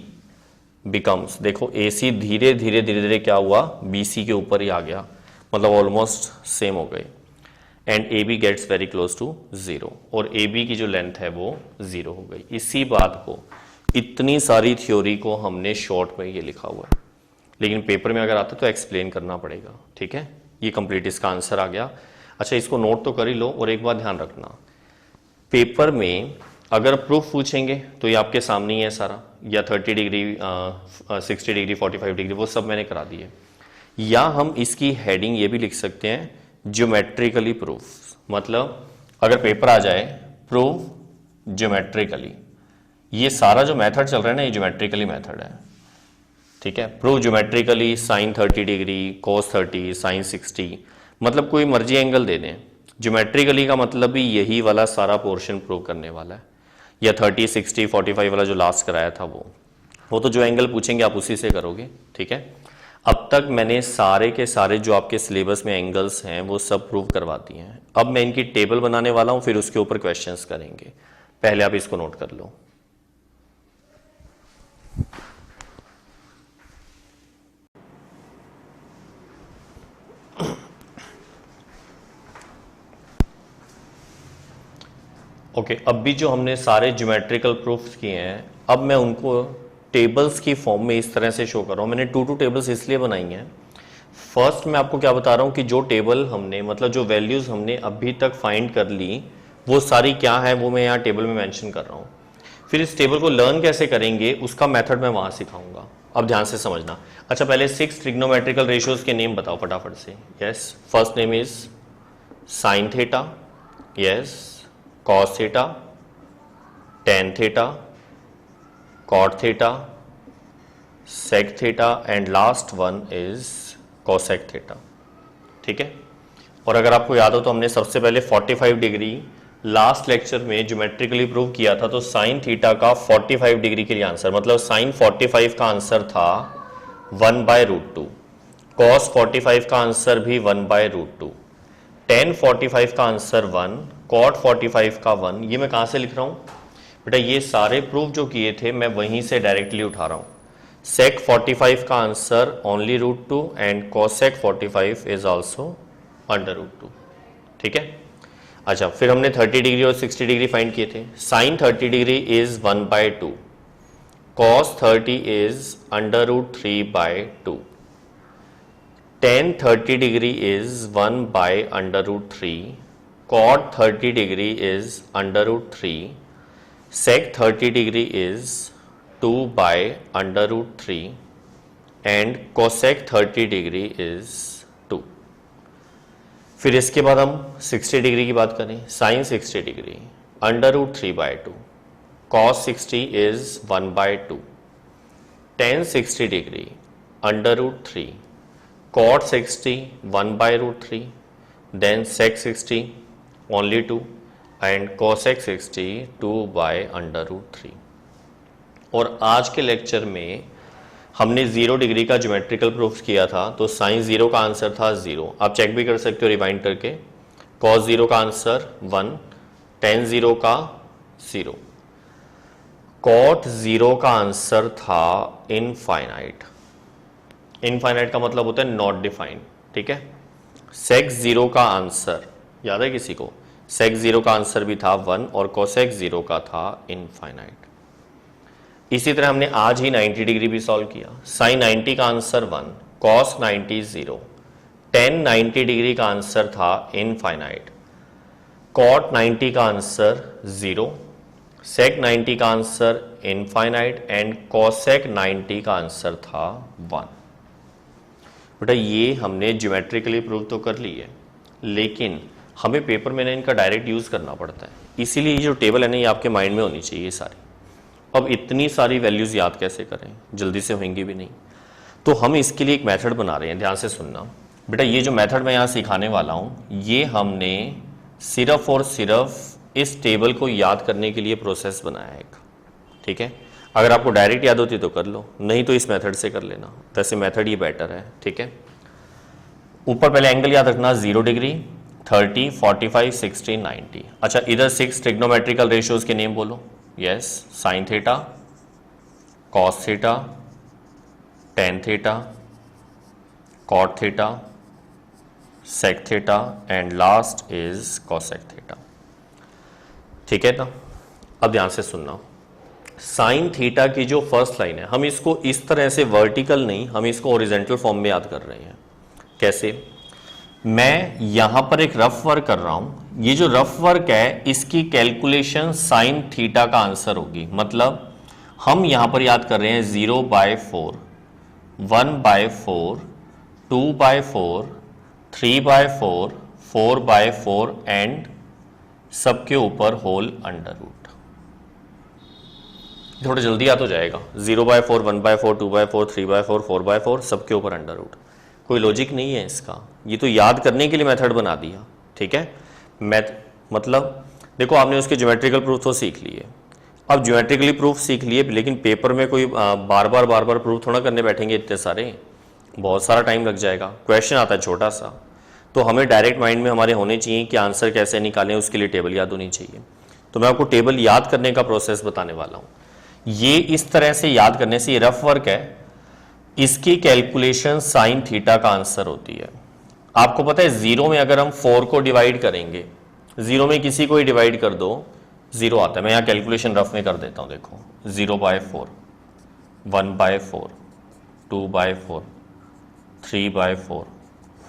becomes, देखो AC धीरे धीरे धीरे धीरे क्या हुआ, BC के ऊपर ही आ गया, मतलब ऑलमोस्ट सेम हो गए। And AB gets very close to 0, और AB की जो लेंथ है वो 0 हो गई। इसी बात को, इतनी सारी थ्योरी को हमने शॉर्ट में ये लिखा हुआ है, लेकिन पेपर में अगर आता तो एक्सप्लेन करना पड़ेगा, ठीक है। ये कंप्लीट इसका आंसर आ गया। अच्छा इसको नोट तो कर ही लो, और एक बात ध्यान रखना, पेपर में अगर प्रूफ पूछेंगे तो ये आपके सामने ही है सारा, या 30 डिग्री 60 डिग्री 45 डिग्री वो सब मैंने करा दिए, या हम इसकी हेडिंग ये भी लिख सकते हैं ज्योमेट्रिकली प्रूफ, मतलब अगर पेपर आ जाए प्रूफ ज्योमेट्रिकली, ये सारा जो मेथड चल रहा है ना ये ज्योमेट्रिकली मेथड है, ठीक है। Prove geometrically sine 30 degree, cos 30, sine 60, मतलब कोई मर्जी एंगल दे दें। ज्योमेट्रिकली का मतलब भी यही वाला सारा पोर्शन प्रूव करने वाला है, या 30, 60, 45 वाला जो लास्ट कराया था वो तो जो एंगल पूछेंगे आप उसी से करोगे। ठीक है। अब तक मैंने सारे के सारे जो आपके सिलेबस में एंगल्स हैं वो सब प्रूव करवा दिए हैं। अब मैं इनकी टेबल बनाने वाला हूं, फिर उसके ऊपर क्वेश्चंस करेंगे। पहले आप इसको नोट कर लो। ओके, अब भी जो हमने सारे ज्योमेट्रिकल प्रूफ्स किए हैं, अब मैं उनको टेबल्स की फॉर्म में इस तरह से शो कर रहा हूं। मैंने 2 टेबल्स इसलिए बनाई हैं। फर्स्ट मैं आपको क्या बता रहा हूं कि जो टेबल हमने, मतलब जो वैल्यूज हमने अभी तक फाइंड कर ली वो सारी क्या है, वो मैं यहाँ टेबल में मेंशन कर रहा हूँ। फिर इस टेबल को लर्न कैसे करेंगे उसका मेथड मैं वहां सिखाऊंगा। अब ध्यान से समझना। अच्छा, पहले 6 ट्रिग्नोमेट्रिकल रेशियोज के नेम बताओ फटाफट से। Yes, first name is sine theta, yes, cos theta, tan theta, cot theta, sec theta and last one is cosec theta. ठीक है। और अगर आपको याद हो तो हमने सबसे पहले 45 डिग्री लास्ट लेक्चर में ज्योमेट्रिकली प्रूव किया था। तो साइन थीटा का 45 डिग्री के लिए आंसर, मतलब साइन 45 का आंसर था 1/√2, cos 45 का आंसर भी 1/√2, tan 45 का आंसर 1, cot 45 का 1। ये मैं कहां से लिख रहा हूं बेटा? ये सारे प्रूफ जो किए थे मैं वहीं से डायरेक्टली उठा रहा हूं। sec 45 का answer only √2 and cosec 45 is also √2। ठीक है। अच्छा, फिर हमने 30 डिग्री और 60 डिग्री फाइंड किए थे। Sine 30 degree is 1/2, cos 30 is √3/2, tan 30 degree is 1/√3, cot 30 degree is √3, sec 30 degree is 2/√3 and cosec 30 degree is 2। फिर इसके बाद हम 60 डिग्री की बात करें। Sine 60 degree √3/2, cos 60 is 1/2, tan 60 degree √3, cot 60 1/√3, then sec 60 only 2 and cosec 60 2/√3। और आज के लेक्चर में हमने 0 डिग्री का ज्योमेट्रिकल प्रूफ किया था। तो साइन 0 का आंसर था 0, आप चेक भी कर सकते हो रिवाइंड करके। cos 0 का आंसर 1, tan 0 का 0, cot 0 का आंसर था इनफाइनाइट। इनफाइनाइट का मतलब होता है नॉट डिफाइंड। ठीक है। sec 0 का आंसर याद है किसी को? sec 0 का आंसर भी था 1 और cosec 0 का था इनफाइनाइट। इसी तरह हमने आज ही 90 डिग्री भी सॉल्व किया। साइन 90 का आंसर 1, cos 90 0, tan 90 डिग्री का आंसर था इनफाइनाइट, cot 90 का आंसर 0, sec 90 का आंसर इनफाइनाइट एंड cosec 90 का आंसर था 1। बेटा ये हमने ज्योमेट्रिकली प्रूव तो कर ली है, लेकिन हमें पेपर में ना इनका डायरेक्ट यूज करना पड़ता है। इसीलिए ये जो टेबल है ना ये आपके माइंड में होनी चाहिए सारी। अब इतनी सारी वैल्यूज याद कैसे करें, जल्दी से होंगी भी नहीं। तो हम इसके लिए एक मेथड बना रहे हैं, ध्यान से सुनना बेटा। ये जो मेथड मैं यहाँ सिखाने वाला हूँ ये हमने सिर्फ और सिर्फ इस टेबल को याद करने के लिए प्रोसेस बनाया है एक। ठीक है। अगर आपको डायरेक्ट याद होती तो कर लो, नहीं तो इस मेथड से कर लेना। वैसे मेथड ये बेटर है। ठीक है। ऊपर पहले एंगल याद रखना 0 डिग्री, 30, 45, 60, 90। अच्छा, इधर 6 ट्रिग्नोमेट्रिकल रेशियोज के नेम बोलो। Yes, sine theta, cos theta, tan theta, cot theta, sec theta and last is cosec theta. ठीक है ना। अब ध्यान से सुनना। साइन थीटा की जो फर्स्ट लाइन है हम इसको इस तरह से वर्टिकल नहीं, हम इसको हॉरिजॉन्टल फॉर्म में याद कर रहे हैं। कैसे? मैं यहां पर एक रफ वर्क कर रहा हूं। ये जो रफ वर्क है इसकी कैलकुलेशन साइन थीटा का आंसर होगी। मतलब हम यहां पर याद कर रहे हैं 0/4, 1/4, 2/4, 3/4, 4/4 एंड सबके ऊपर होल अंडर रूट। थोड़ा जल्दी आ तो जाएगा, 0/4, 1/4, 2/4, 3/4, 4/4 सबके ऊपर अंडर रूट। कोई लॉजिक नहीं है इसका, ये तो याद करने के लिए मेथड बना दिया। ठीक है, मतलब देखो आपने उसके ज्योमेट्रिकल प्रूफ तो सीख लिए, अब ज्योमेट्रिकली प्रूफ सीख लिए, लेकिन पेपर में कोई बार बार प्रूफ थोड़ा करने बैठेंगे, इतने सारे बहुत सारा टाइम लग जाएगा। क्वेश्चन आता है छोटा सा, तो हमें डायरेक्ट माइंड में हमारे होने चाहिए कि आंसर कैसे निकालें, उसके लिए टेबल याद होनी चाहिए। तो मैं आपको टेबल याद करने का प्रोसेस बताने वाला हूँ। ये इस तरह से याद करने से, ये रफ वर्क है, इसकी कैलकुलेशन साइन थीटा का आंसर होती है। आपको पता है जीरो में अगर हम 4 को डिवाइड करेंगे, जीरो में किसी को ही डिवाइड कर दो, जीरो आता है। मैं यहाँ कैलकुलेशन रफ में कर देता हूँ, देखो 0/4, 1/4, 2/4, 3/4,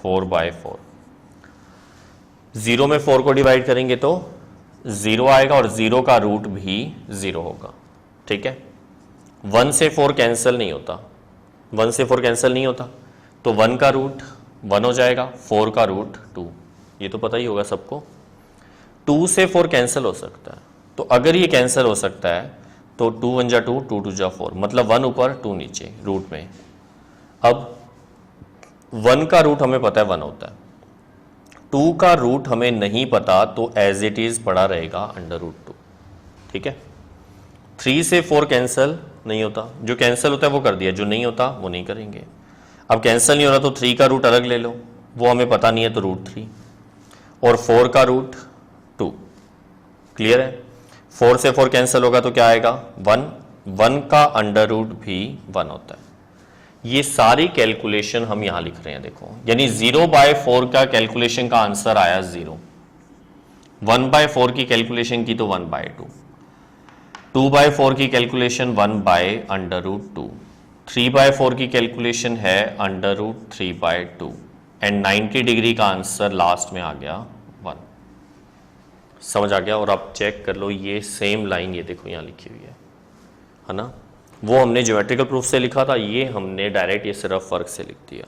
4/4। जीरो में 4 को डिवाइड करेंगे तो जीरो आएगा और जीरो का रूट भी जीरो होगा। ठीक है, 1 से 4 कैंसिल नहीं होता, 1 से 4 कैंसिल नहीं होता, तो 1 का रूट 1 हो जाएगा, 4 का रूट 2, ये तो पता ही होगा सबको। 2 से 4 कैंसिल हो सकता है, तो अगर ये कैंसिल हो सकता है तो 2 1 जा 2, 2 2 जा 4, मतलब 1 ऊपर 2 नीचे रूट में। अब 1 का रूट हमें पता है 1 होता है, 2 का रूट हमें नहीं पता, तो एज इट इज पड़ा रहेगा अंडर रूट 2। ठीक है, 3 से 4 कैंसिल नहीं होता, जो कैंसिल होता है वो कर दिया, जो नहीं होता वो नहीं करेंगे। अब कैंसिल नहीं हो रहा तो 3 का रूट अलग ले लो, वो हमें पता नहीं है, तो रूट 3, और 4 का रूट 2। क्लियर है, 4 से 4 कैंसिल होगा तो क्या आएगा 1, 1 का अंडर रूट भी 1 होता है। ये सारी कैलकुलेशन हम यहां लिख रहे हैं, देखो, यानी 0/4 का कैलकुलेशन का आंसर आया 0, 1/4 की कैलकुलेशन की तो 1/2, 2/4 की कैलकुलेशन 1/√2, 3/4 की कैलकुलेशन है √3/2, एंड 90 डिग्री का आंसर लास्ट में आ गया 1। समझ आ गया? और आप चेक कर लो, ये सेम लाइन ये देखो यहां लिखी हुई है ना, वो हमने ज्योमेट्रिकल प्रूफ से लिखा था, ये हमने डायरेक्ट ये सिर्फ फर्क से लिख दिया।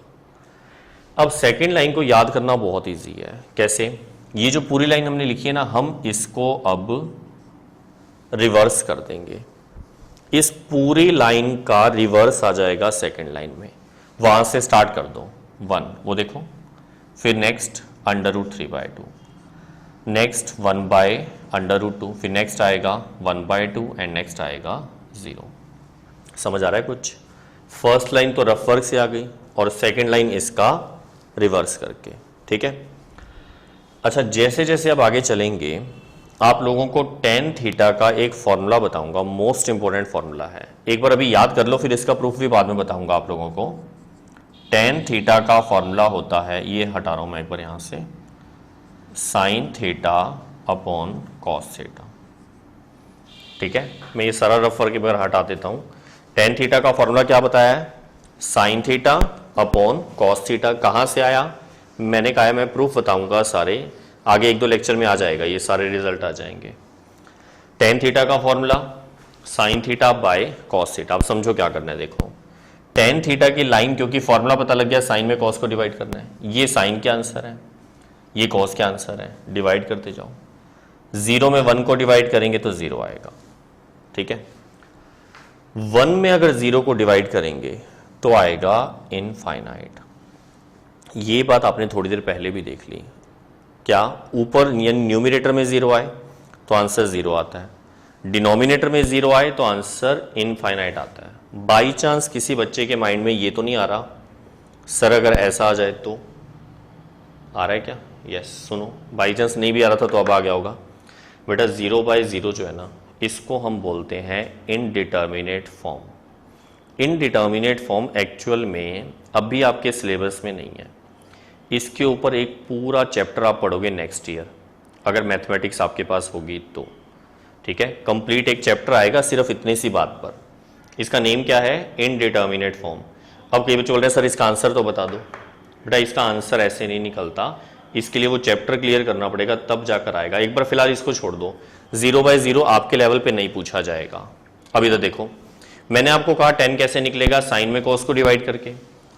अब सेकेंड लाइन को याद करना बहुत ईजी है। कैसे? ये जो पूरी लाइन हमने लिखी है ना, हम इसको अब रिवर्स कर देंगे, इस पूरी लाइन का रिवर्स आ जाएगा सेकेंड लाइन में। वहां से स्टार्ट कर दो 1, वो देखो, फिर नेक्स्ट √3/2, नेक्स्ट 1/√2, फिर नेक्स्ट आएगा 1/2, एंड नेक्स्ट आएगा 0। समझ आ रहा है कुछ? फर्स्ट लाइन तो रफ वर्क से आ गई, और सेकेंड लाइन इसका रिवर्स करके। ठीक है, अच्छा, जैसे जैसे अब आगे चलेंगे, आप लोगों को tan थीटा का एक फॉर्मूला बताऊंगा, मोस्ट इंपॉर्टेंट फॉर्मूला है, एक बार अभी याद कर लो, फिर इसका प्रूफ भी बाद में बताऊंगा आप लोगों को। tan थीटा का फॉर्मूला होता है, ये हटा रहा हूं मैं एक बार यहां से, sin theta upon cos theta. ठीक है, मैं ये सारा रफ वर्क एक बार हटा देता हूं। tan थीटा का फॉर्मूला क्या बताया है? sin theta upon cos theta. कहां से आया? मैंने कहा है मैं प्रूफ बताऊंगा सारे, आगे 1-2 लेक्चर में आ जाएगा, ये सारे रिजल्ट आ जाएंगे। tan थीटा का formula sin theta by cos theta. अब समझो क्या करना है, देखो, tan थीटा की लाइन, क्योंकि फॉर्मूला पता लग गया, sin में cos को डिवाइड करना है, ये sin के आंसर है, ये cos के आंसर है, डिवाइड करते जाओ। 0 में 1 को डिवाइड करेंगे तो 0 आएगा। ठीक है, 1 में अगर 0 को डिवाइड करेंगे तो आएगा इनफाइनाइट। ये बात आपने थोड़ी देर पहले भी देख ली। क्या? ऊपर न्यूमरेटर में 0 आए तो आंसर 0 आता है, डिनोमिनेटर में 0 आए तो आंसर इनफाइनाइट आता है। बाई चांस किसी बच्चे के माइंड में ये तो नहीं आ रहा, सर अगर ऐसा आ जाए तो? आ रहा है क्या? यस, सुनो, बाई चांस नहीं भी आ रहा था तो अब आ गया होगा। बेटा 0/0 जो है ना, इसको हम बोलते हैं indeterminate form. Indeterminate form actual में अभी आपके सिलेबस में नहीं है, इसके ऊपर एक पूरा चैप्टर आप पढ़ोगे नेक्स्ट ईयर, अगर मैथमेटिक्स आपके पास होगी तो। ठीक है, कंप्लीट एक चैप्टर आएगा सिर्फ इतनी सी बात पर। इसका नेम क्या है? Indeterminate form. अब कई बच्चे बोल रहे हैं सर इसका आंसर तो बता दो। बेटा इसका आंसर ऐसे नहीं निकलता, इसके लिए वो चैप्टर क्लियर करना पड़ेगा, तब जाकर आएगा। एक बार फिलहाल इसको छोड़ दो, 0/0 आपके लेवल पे नहीं पूछा जाएगा। अब इधर देखो, मैंने आपको कहा tan कैसे निकलेगा? साइन में cos को डिवाइड करके।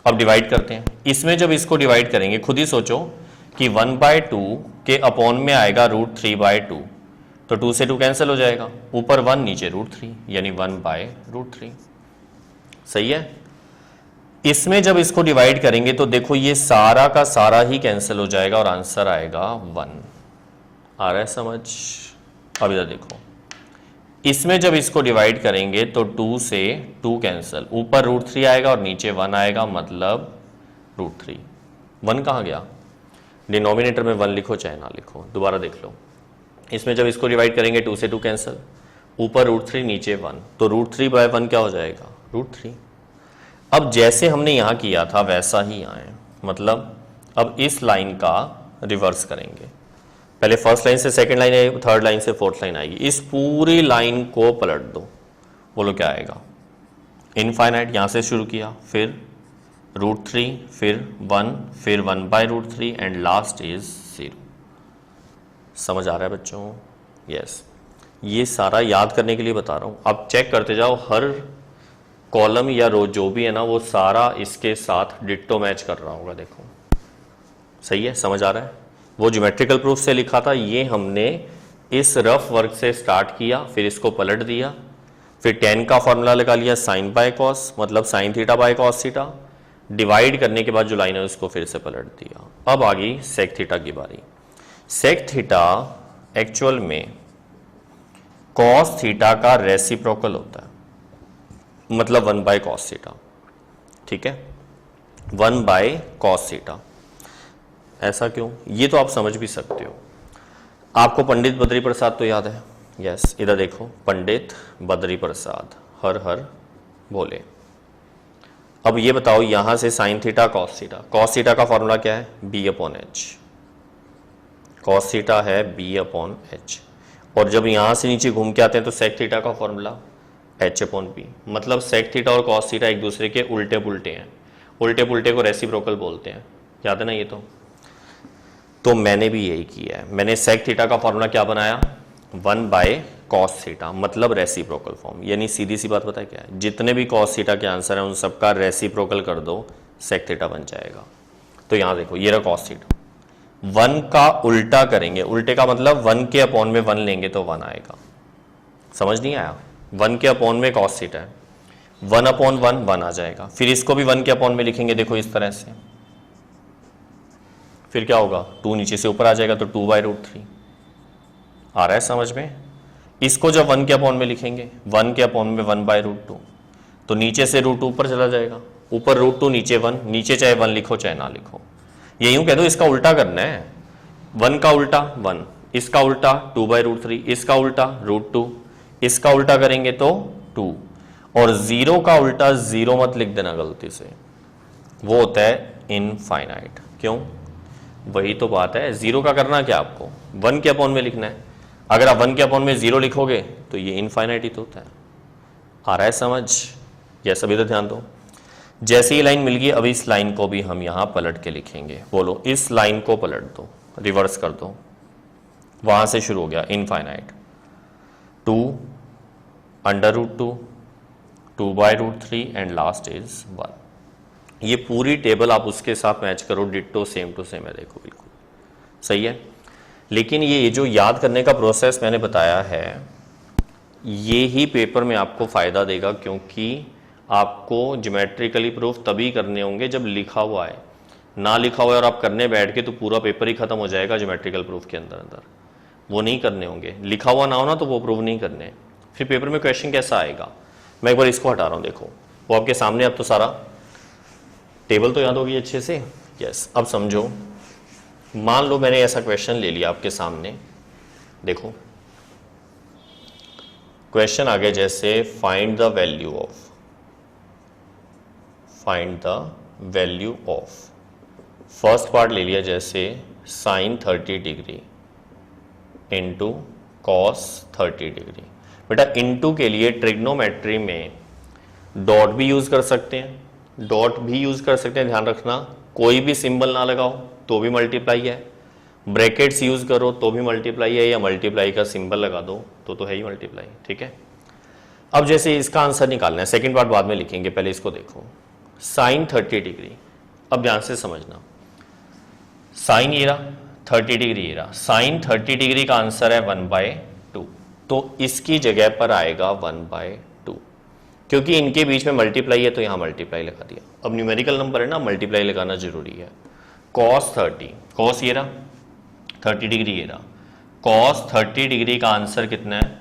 अब डिवाइड करते हैं, इसमें जब इसको डिवाइड करेंगे, खुद ही सोचो कि 1/2 के अपॉन में आएगा √3/2, तो 2 से 2 कैंसिल हो जाएगा, ऊपर 1 नीचे √3 यानी 1/√3। सही है। इसमें जब इसको डिवाइड करेंगे तो देखो ये सारा का सारा ही कैंसिल हो जाएगा और आंसर आएगा 1। आ रहा है समझ? अब इधर देखो, इसमें जब इसको डिवाइड करेंगे तो 2 से 2 कैंसिल, ऊपर √3 आएगा और नीचे 1 आएगा, मतलब √3। 1 कहाँ गया? डिनोमिनेटर में 1 लिखो चाहे ना लिखो, दोबारा देख लो। इसमें जब इसको डिवाइड करेंगे 2 से 2 कैंसिल, ऊपर √3 नीचे 1, तो √3/1 क्या हो जाएगा? √3। अब जैसे हमने यहां किया था वैसा ही यहाँ है, मतलब अब इस लाइन का रिवर्स करेंगे। पहले फर्स्ट लाइन से सेकंड लाइन आएगी, थर्ड लाइन से फोर्थ लाइन आएगी, इस पूरी लाइन को पलट दो, बोलो क्या आएगा? इनफाइनाइट। यहां से शुरू किया, फिर √3, फिर 1, फिर 1/√3 एंड लास्ट इज 0। समझ आ रहा है बच्चों? यस। ये सारा याद करने के लिए बता रहा हूं, अब चेक करते जाओ, हर कॉलम या रो जो भी है ना वो सारा इसके साथ डिट्टो मैच कर रहा होगा। देखो सही है, समझ आ रहा है? वो ज्योमेट्रिकल प्रूफ से लिखा था, ये हमने इस रफ वर्क से स्टार्ट किया, फिर इसको पलट दिया, फिर tan का फॉर्मूला लगा लिया sin बाय cos, मतलब sin theta by cos theta, divide करने के बाद जो लाइन है उसको फिर से पलट दिया। अब आ गई sec थीटा की बारी। sec थीटा एक्चुअल में cos थीटा का रेसिप्रोकल होता है, मतलब 1/cos थीटा। ठीक है, 1/cos थीटा। ऐसा क्यों? ये तो आप समझ भी सकते हो। आपको पंडित बद्री प्रसाद तो याद है? यस। इधर देखो, पंडित बद्री प्रसाद, हर हर भोले। अब ये बताओ, यहां से sin theta cos theta, cos theta का फॉर्मूला क्या है? b/h। cos थीटा है b/h, और जब यहां से नीचे घूम के आते हैं तो sec थीटा का फॉर्मूला h/p, मतलब sec थीटा और cos थीटा एक दूसरे के उल्टे पुल्टे हैं। उल्टे पुल्टे को रेसिप्रोकल बोलते हैं, याद है ना ये तो मैंने भी यही किया है। मैंने sec थीटा का फॉर्मूला क्या बनाया? 1/cos थीटा, मतलब रेसिप्रोकल फॉर्म। यानी सीधी सी बात पता है क्या है? जितने भी cos थीटा के आंसर हैं उन सबका रेसिप्रोकल कर दो, sec थीटा बन जाएगा। तो यहां देखो, ये रहा cos थीटा, 1 का उल्टा करेंगे, उल्टे का मतलब 1 के अपॉन में 1 लेंगे तो 1 आएगा। समझ नहीं आया? 1 के अपॉन में cos थीटा है, 1/1 1 आ जाएगा, फिर इसको भी 1 के अपॉन में लिखेंगे, देखो इस तरह से, फिर क्या होगा? 2 नीचे से ऊपर आ जाएगा तो 2/√3। आ रहा है समझ में? इसको जब 1 के अपॉन में लिखेंगे, 1 के अपॉन में 1/√2, तो नीचे से √2 ऊपर चला जाएगा, ऊपर √2 नीचे 1, नीचे चाहे 1 लिखो चाहे ना लिखो। ये यूं कह दो, इसका उल्टा करना है, 1 का उल्टा 1, इसका उल्टा 2/√3, इसका उल्टा √2, इसका उल्टा करेंगे तो 2, और 0 का उल्टा 0 मत लिख देना गलती से, वो होता है इनफाइनाइट। क्यों? वही तो बात है, 0 का करना क्या आपको? 1 के अपॉन में लिखना है। अगर आप 1 के अपॉन में 0 लिखोगे तो ये इनफाइनाइट ही तो होता है। आ रहा है समझ? यस। अभी तो ध्यान दो, जैसे ही लाइन मिल गई, अब इस लाइन को भी हम यहां पलट के लिखेंगे। बोलो, इस लाइन को पलट दो, रिवर्स कर दो, वहां से शुरू हो गया इनफाइनाइट, 2/√2, 2/√3 एंड लास्ट इज 1। ये पूरी टेबल आप उसके साथ मैच करो, डिट्टो सेम टू सेम है, देखो बिल्कुल सही है। लेकिन ये जो याद करने का प्रोसेस मैंने बताया है, ये ही पेपर में आपको फायदा देगा, क्योंकि आपको ज्योमेट्रिकली प्रूफ तभी करने होंगे जब लिखा हुआ है। ना लिखा हुआ है और आप करने बैठ के तो पूरा पेपर ही खत्म हो जाएगा ज्योमेट्रिकल प्रूफ के अंदर अंदर। वो नहीं करने होंगे, लिखा हुआ ना हो ना तो वो प्रूव नहीं करने। फिर पेपर में क्वेश्चन कैसा आएगा? मैं एक बार इसको हटा रहा हूँ, देखो वो आपके सामने, अब तो सारा टेबल तो याद होगी अच्छे से। यस। अब समझो, मान लो मैंने ऐसा क्वेश्चन ले लिया आपके सामने, देखो क्वेश्चन आ गया जैसे find the value of, first part ले लिया जैसे sin 30 degree into cos 30 degree. बेटा इंटू के लिए ट्रिग्नोमेट्री में डॉट भी यूज कर सकते हैं, ध्यान रखना, कोई भी सिंबल ना लगाओ तो भी मल्टीप्लाई है, ब्रैकेट्स यूज करो तो भी मल्टीप्लाई है, या मल्टीप्लाई का सिंबल लगा दो तो है ही मल्टीप्लाई। ठीक है। अब जैसे इसका आंसर निकालना है, सेकंड पार्ट बाद में लिखेंगे, पहले इसको देखो, sin 30 डिग्री। अब ध्यान से समझना, साइन ये रहा, 30 डिग्री ये रहा, sin 30 डिग्री का आंसर है 1/2। तो इसकी जगह पर आएगा 1/2, क्योंकि इनके बीच में मल्टीप्लाई है तो यहां मल्टीप्लाई लगा दिया। अब न्यूमेरिकल नंबर है ना, मल्टीप्लाई लगाना जरूरी है। cos 30, cos ये रहा 30 डिग्री, ये रहा cos 30 डिग्री का आंसर कितना है,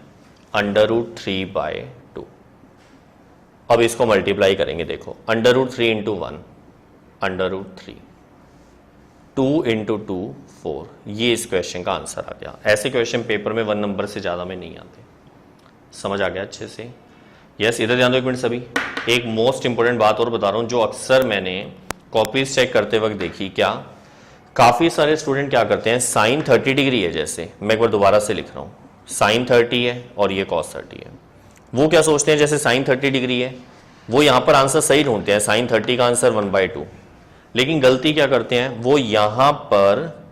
√3/2। अब इसको मल्टीप्लाई करेंगे, देखो √3 × 1 √3, 2 × 2 4, ये इस क्वेश्चन का आंसर आ गया। ऐसे क्वेश्चन पेपर में 1 नंबर से ज़्यादा में नहीं आते। समझ आ गया अच्छे से? यस, इधर ध्यान दो एक मिनट सभी। एक मोस्ट इंपॉर्टेंट बात और बता रहा हूँ जो अक्सर मैंने कॉपीज चेक करते वक्त देखी। क्या काफ़ी सारे स्टूडेंट क्या करते हैं, साइन 30 डिग्री है, जैसे मैं एक बार दोबारा से लिख रहा हूँ, साइन 30 है और ये कॉस 30 है। वो क्या सोचते हैं जैसे साइन 30 डिग्री है, वो यहाँ पर आंसर सही ढूंढते हैं, साइन 30 का आंसर 1/2। लेकिन गलती क्या करते हैं, वो यहाँ पर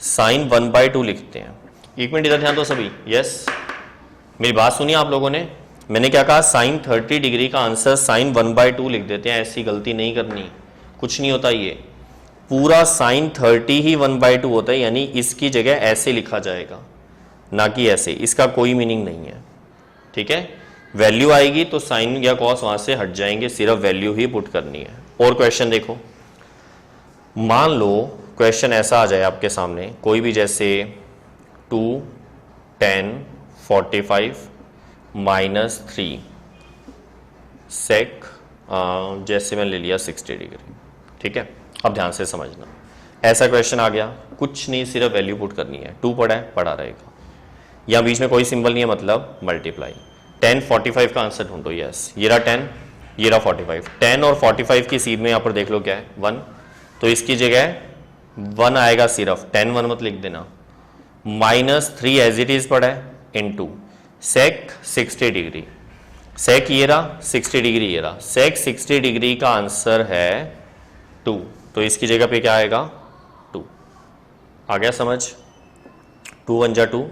साइन 1/2 लिखते हैं। एक मिनट इधर ध्यान दो सभी। यस, मेरी बात सुनिए आप लोगों ने, मैंने क्या कहा, साइन 30 डिग्री का आंसर साइन 1/2 लिख देते हैं। ऐसी गलती नहीं करनी, कुछ नहीं होता, ये पूरा साइन 30 ही 1/2 होता है, यानी इसकी जगह ऐसे लिखा जाएगा, ना कि ऐसे। इसका कोई मीनिंग नहीं है, ठीक है। वैल्यू आएगी तो साइन या कॉस वहां से हट जाएंगे, सिर्फ वैल्यू ही पुट करनी है। और क्वेश्चन देखो, मान लो क्वेश्चन ऐसा आ जाए आपके सामने, कोई भी, जैसे 2 10 45 -3 सेक, जैसे मैंने ले लिया 60 डिग्री, ठीक है। अब ध्यान से समझना, ऐसा क्वेश्चन आ गया, कुछ नहीं, सिर्फ वैल्यू पुट करनी है। 2 पड़ा है, पड़ा रहेगा, यहाँ बीच में कोई सिंबल नहीं है, मतलब मल्टीप्लाई। 10 45 का आंसर ढूंढो। यस, ये रहा 10, ये रहा 45। 10 और 45 की सीध में यहाँ पर देख लो क्या है, 1, तो इसकी जगह 1 आएगा सिर्फ, 10 1 मत लिख देना। -3 एज इट इज पड़ा है, इनटू सेक 60 डिग्री, सेक ये रहा 60 डिग्री, ये रहा सेक 60 डिग्री का आंसर है 2, तो इसकी जगह पे क्या आएगा, 2। आ गया समझ? 2 1 जा 2,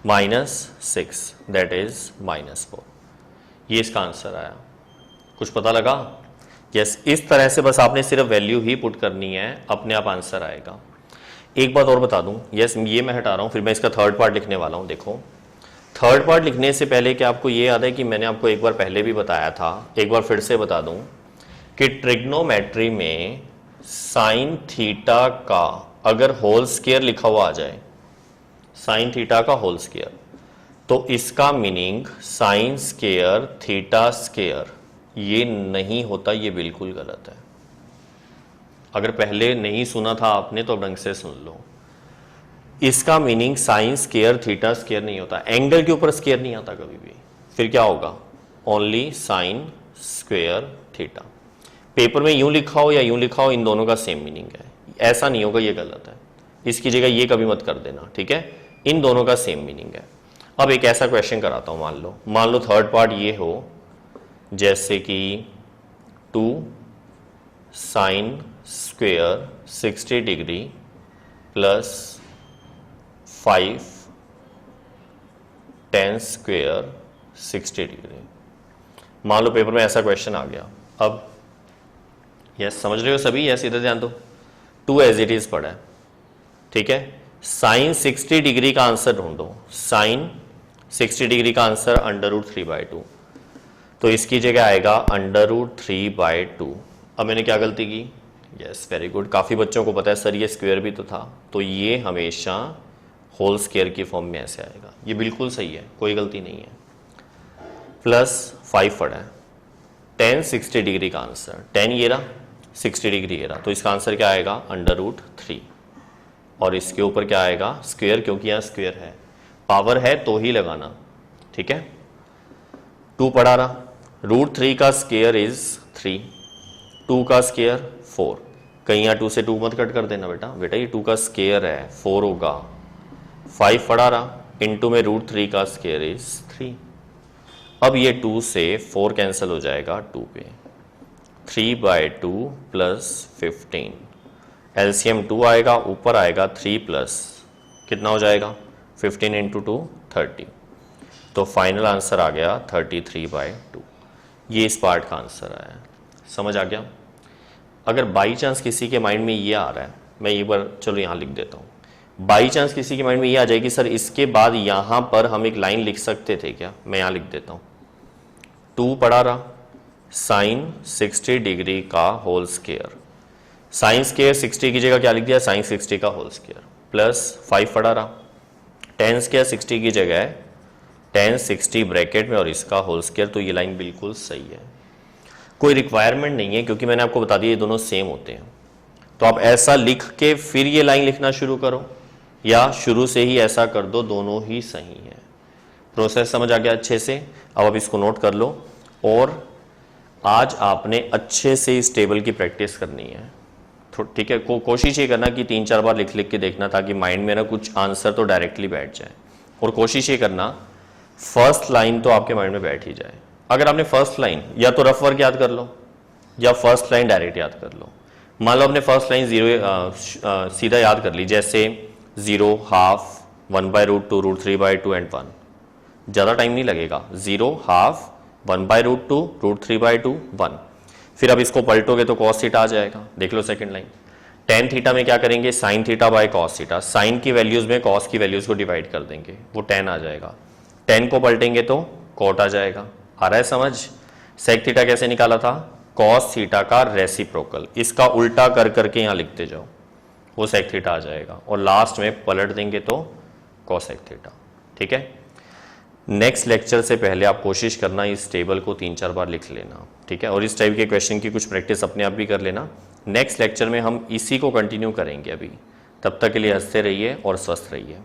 -6 दैट इज -4, ये इसका आंसर आया। कुछ पता लगा? यस, इस तरह से बस आपने सिर्फ वैल्यू ही पुट करनी है, अपने आप आंसर आएगा। एक बात और बता दूं, यस ये मैं हटा रहा हूं, फिर मैं इसका थर्ड पार्ट लिखने वाला हूं। देखो, थर्ड पार्ट लिखने से पहले क्या आपको ये याद है कि मैंने आपको एक बार पहले भी बताया था, एक बार फिर से बता दूं कि ट्रिग्नोमेट्री में साइन थीटा का अगर होल स्क्वायर लिखा हुआ आ जाए, साइन थीटा का होल स्क्वायर, तो इसका meaning sine square theta square ये नहीं होता, ये बिल्कुल गलत है। अगर पहले नहीं सुना था आपने तो ढंग से सुन लो, इसका meaning sine square theta square नहीं होता, एंगल के ऊपर स्क्वायर नहीं आता कभी भी। फिर क्या होगा, only sine square theta. Paper में यूं लिखा हो या यूं लिखा हो, इन दोनों का सेम मीनिंग है, ऐसा नहीं होगा, ये गलत है। इसकी जगह ये कभी मत कर देना, ठीक है। इन दोनों का सेम मीनिंग है। अब एक ऐसा क्वेश्चन कराता हूं, मान लो थर्ड पार्ट ये हो, जैसे कि 2 sine square 60 degree plus 5 10 square 60 degree. मान लो पेपर में ऐसा क्वेश्चन आ गया। अब यस समझ रहे हो सभी? यस इधर ध्यान दो, 2 एज इट इज पड़ा है, ठीक है। साइन 60 डिग्री का आंसर ढूंढो, साइन 60 डिग्री का आंसर √3/2, तो इसकी जगह आएगा √3/2। अब मैंने क्या गलती की? यस वेरी गुड, काफ़ी बच्चों को पता है सर ये स्क्वायर भी तो था, तो ये हमेशा होल स्क्वायर की फॉर्म में ऐसे आएगा, ये बिल्कुल सही है, कोई गलती नहीं है। प्लस 5 पड़ा है, 10 60 डिग्री का आंसर, 10 ये रहा 60 डिग्री ये रहा, तो इसका आंसर क्या आएगा √3, और इसके ऊपर क्या आएगा स्क्वायर, क्योंकि यहाँ स्क्वायर है, पावर है तो ही लगाना, ठीक है। 2 पढ़ा रहा, √3 का स्क्वायर इज 3, 2 का स्क्वायर 4, कहीं यहाँ 2 से 2 मत कट कर देना बेटा, ये 2 का स्क्वायर है 4 होगा। 5 पढ़ा रहा, इनटू में √3 का स्क्वायर इज 3। अब ये 2 से 4 कैंसिल हो जाएगा 2 पे, 3/2 प्लस 15, एलसीएम 2 आएगा, ऊपर आएगा 3 प्लस कितना हो जाएगा 15 × 2 30, तो फाइनल आंसर आ गया 33/2। ये इस पार्ट का आंसर आया, समझ आ गया। अगर बाई चांस किसी के माइंड में ये आ रहा है, मैं एक बार चलो यहाँ लिख देता हूँ, बाई चांस किसी के माइंड में ये आ जाए कि सर इसके बाद यहां पर हम एक लाइन लिख सकते थे क्या, मैं यहां लिख देता हूं 2 पढ़ा रहा साइन 60 डिग्री का होल स्क्वायर, साइन स्क्वायर 60 की जगह क्या लिख दिया साइन 60 का होल स्क्वायर, प्लस 5 पढ़ा रहा टेन स्क्वायर 60 की जगह है टेन 60 ब्रैकेट में और इसका होल स्क्वायर। तो ये लाइन बिल्कुल सही है, कोई रिक्वायरमेंट नहीं है क्योंकि मैंने आपको बता दिया ये दोनों सेम होते हैं। तो आप ऐसा लिख के फिर ये लाइन लिखना शुरू करो या शुरू से ही ऐसा कर दो, दोनों ही सही है। प्रोसेस समझ आ गया अच्छे से। अब आप इसको नोट कर लो और आज आपने अच्छे से इस टेबल की प्रैक्टिस करनी है, ठीक है। कोशिश ये करना कि 3-4 बार लिख लिख के देखना ताकि माइंड में ना कुछ आंसर तो डायरेक्टली बैठ जाए, और कोशिश ये करना फर्स्ट लाइन तो आपके माइंड में बैठ ही जाए। अगर आपने फर्स्ट लाइन या तो रफ वर्क याद कर लो या फर्स्ट लाइन डायरेक्ट याद कर लो। मान लो आपने फर्स्ट लाइन सीधा याद कर ली, जैसे 0 हाफ 1/√2 √3/2 एंड 1, ज़्यादा टाइम नहीं लगेगा। 0 हाफ 1/√2 √3/2 1, फिर अब इसको पलटोगे तो cos थीटा आ जाएगा। देख लो सेकंड लाइन, tan थीटा में क्या करेंगे sin theta by cos theta, sine की वैल्यूज में cos की वैल्यूज को डिवाइड कर देंगे, वो tan आ जाएगा। tan को पलटेंगे तो cot आ जाएगा। आ रहा है समझ। sec थीटा कैसे निकाला था, cos थीटा का रेसिप्रोकल, इसका उल्टा कर करके यहां लिखते जाओ, वो sec थीटा आ जाएगा, और लास्ट में पलट देंगे तो cosec थीटा। ठीक है, नेक्स्ट लेक्चर से पहले आप कोशिश करना इस टेबल को 3-4 बार लिख लेना, ठीक है, और इस टाइप के क्वेश्चन की कुछ प्रैक्टिस अपने आप भी कर लेना। नेक्स्ट लेक्चर में हम इसी को कंटिन्यू करेंगे अभी, तब तक के लिए हंसते रहिए और स्वस्थ रहिए।